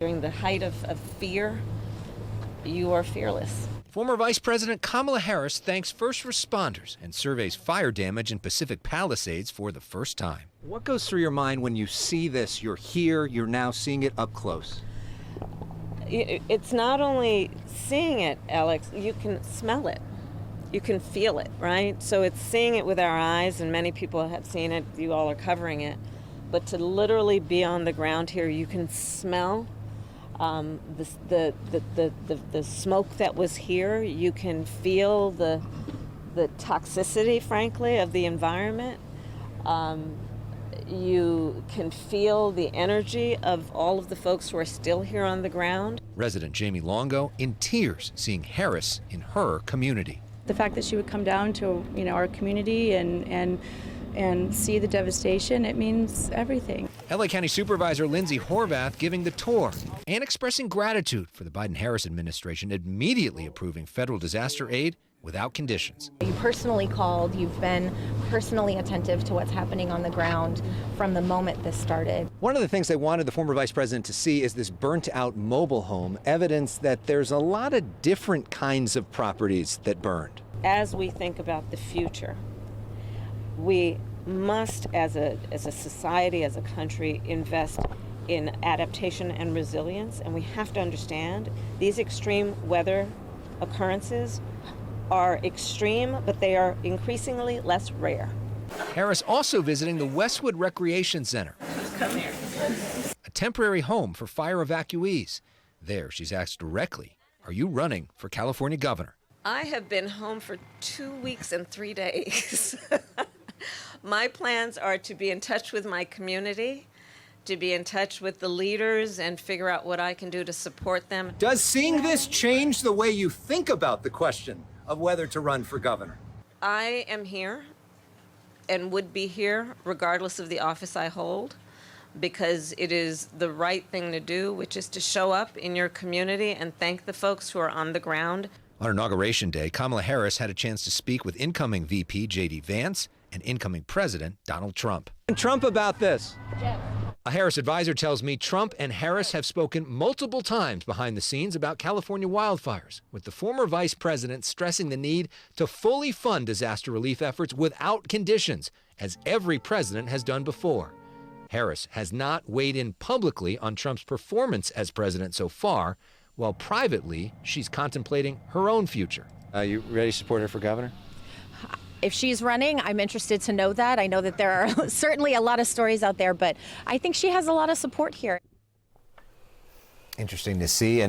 During the height of fear, you are fearless. Former Vice President Kamala Harris thanks first responders and surveys fire damage in Pacific Palisades for the first time. What goes through your mind when you see this? You're here, you're now seeing it up close. It's not only seeing it, Elex, you can smell it. You can feel it, right? So it's seeing it with our eyes, and many people have seen it. You all are covering it. But to literally be on the ground here, you can smell the smoke that was here. You can feel the toxicity, frankly, of the environment. You can feel the energy of all of the folks who are still here on the ground. Resident Jamie Longo in tears seeing Harris in her community. The fact that she would come down to our community and see the devastation, it means everything. LA County Supervisor Lindsay Horvath giving the tour and expressing gratitude for the Biden-Harris administration immediately approving federal disaster aid without conditions. You personally called, you've been personally attentive to what's happening on the ground from the moment this started. One of the things they wanted the former vice president to see is this burnt-out mobile home, evidence that there's a lot of different kinds of properties that burned. As we think about the future, we must, as a society, as a country, invest in adaptation and resilience, and we have to understand these extreme weather occurrences are extreme, but they are increasingly less rare. Harris also visiting the Westwood Recreation Center, a temporary home for fire evacuees. There, she's asked directly, are you running for California governor? I have been home for 2 weeks and 3 days. My plans are to be in touch with my community, to be in touch with the leaders and figure out what I can do to support them. Does seeing this change the way you think about the question of whether to run for governor? I am here and would be here regardless of the office I hold, because it is the right thing to do, which is to show up in your community and thank the folks who are on the ground. On Inauguration Day, Kamala Harris had a chance to speak with incoming VP J.D. Vance and incoming President Donald Trump. And Trump about this. A Harris advisor tells me Trump and Harris have spoken multiple times behind the scenes about California wildfires, with the former vice president stressing the need to fully fund disaster relief efforts without conditions, as every president has done before. Harris has not weighed in publicly on Trump's performance as president so far, while privately she's contemplating her own future. Are you ready to support her for governor? If she's running, I'm interested to know that. I know that there are certainly a lot of stories out there, but I think she has a lot of support here. Interesting to see. And